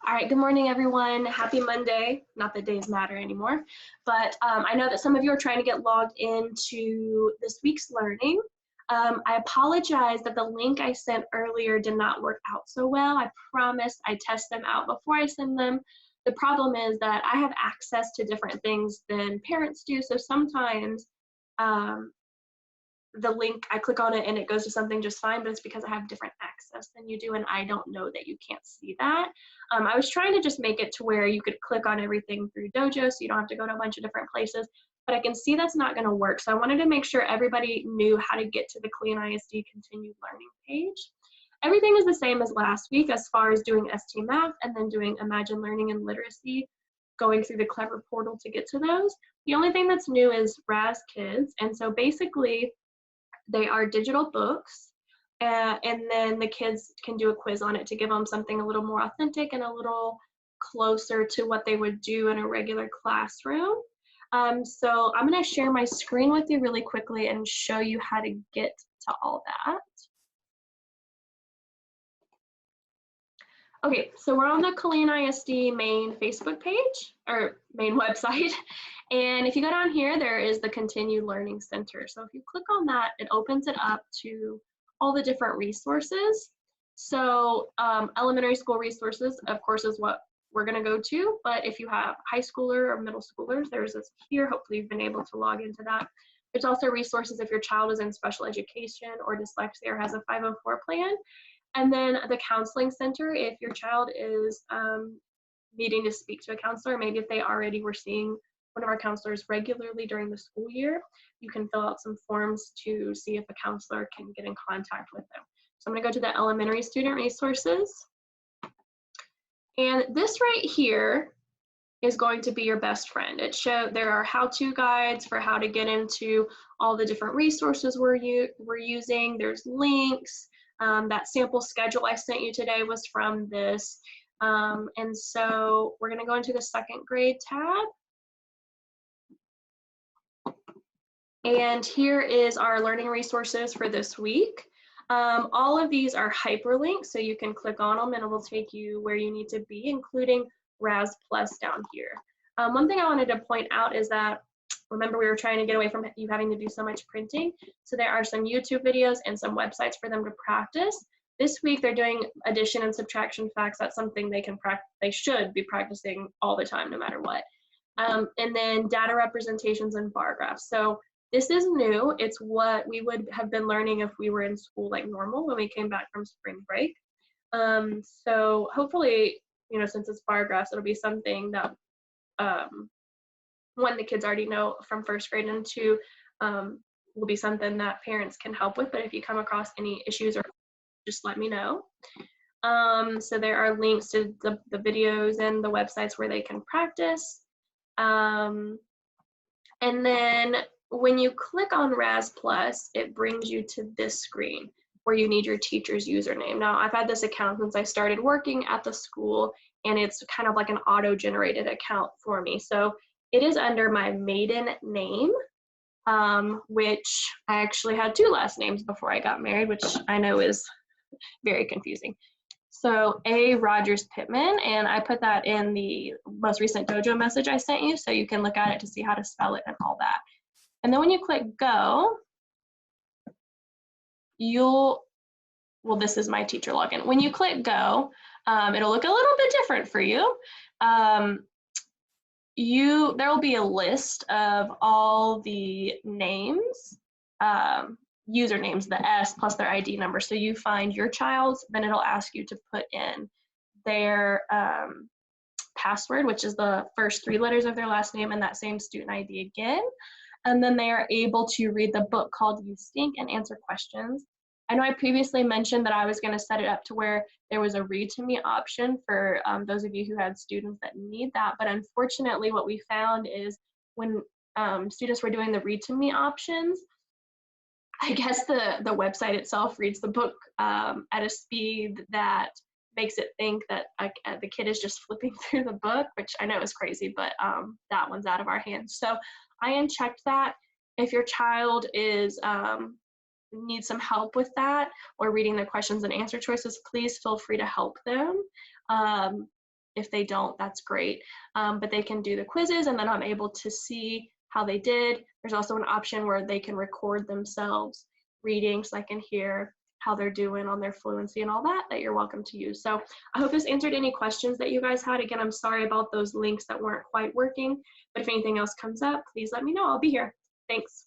All right, good morning, everyone. Happy Monday. Not that days matter anymore, but I know that some of you are trying to get logged into this week's learning. I apologize that the link I sent earlier did not work out so well. I promised I'd test them out before I send them. The problem is that I have access to different things than parents do, so sometimes the link, I click on it and it goes to something just fine, but it's because I have different access than you do and I don't know that you can't see that. I was trying to just make it to where you could click on everything through Dojo so you don't have to go to a bunch of different places, but I can see that's not going to work. So I wanted to make sure everybody knew how to get to the Killeen ISD Continued Learning page. Everything is the same as last week as far as doing ST Math and then doing Imagine Learning and Literacy, going through the Clever portal to get to those. The only thing that's new is Raz Kids, and so basically they are digital books, and then the kids can do a quiz on it to give them something a little more authentic and a little closer to what they would do in a regular classroom. So I'm going to share my screen with you really quickly and show you how to get to all that. Okay, so we're on the Killeen ISD main Facebook page, or main website. And if you go down here, there is the Continued Learning Center. So if you click on that, it opens it up to all the different resources. So elementary school resources, of course, is what we're gonna go to. But if you have high schooler or middle schoolers, there's this here. Hopefully you've been able to log into that. There's also resources if your child is in special education or dyslexia or has a 504 plan. And then the counseling center, if your child is needing to speak to a counselor, maybe if they already were seeing one of our counselors regularly during the school year, you can fill out some forms to see if a counselor can get in contact with them. So I'm going to go to the elementary student resources. And this right here is going to be your best friend. There are how-to guides for how to get into all the different resources we're using. There's links. That sample schedule I sent you today was from this. And so we're going to go into the second grade tab. And here is our learning resources for this week. All of these are hyperlinks, so you can click on them and it will take you where you need to be, including Raz Plus down here. One thing I wanted to point out is that, remember, we were trying to get away from you having to do so much printing. So there are some YouTube videos and some websites for them to practice. This week they're doing addition and subtraction facts. That's something they should be practicing all the time, no matter what. And then data representations and bar graphs. So this is new. It's what we would have been learning if we were in school like normal when we came back from spring break. So hopefully, you know, since it's bar graphs, it'll be something that one, the kids already know from first grade, and two, will be something that parents can help with. But if you come across any issues, or just let me know. So there are links to the videos and the websites where they can practice. And then when you click on Raz Plus, it brings you to this screen where you need your teacher's username. Now, I've had this account since I started working at the school, and it's kind of like an auto-generated account for me. So it is under my maiden name, which I actually had 2 last names before I got married, which I know is very confusing. So A. Rogers Pittman, and I put that in the most recent Dojo message I sent you, so you can look at it to see how to spell it and all that. And then when you click go, well, this is my teacher login. When you click go, it'll look a little bit different for you. There will be a list of all the names, usernames, the S plus their ID number. So you find your child's, then it'll ask you to put in their password, which is the first 3 letters of their last name and that same student ID again. And then they are able to read the book called You Stink and answer questions. I know I previously mentioned that I was going to set it up to where there was a read to me option for those of you who had students that need that. But unfortunately, what we found is when students were doing the read to me options, I guess the website itself reads the book at a speed that makes it think that the kid is just flipping through the book, which I know is crazy, but that one's out of our hands. So I unchecked that. If your child is needs some help with that or reading the questions and answer choices, please feel free to help them. If they don't, that's great. But they can do the quizzes, and then I'm able to see how they did. There's also an option where they can record themselves reading, so I can hear how they're doing on their fluency and all that you're welcome to use. So I hope this answered any questions that you guys had. Again, I'm sorry about those links that weren't quite working, but if anything else comes up, please let me know. I'll be here. Thanks.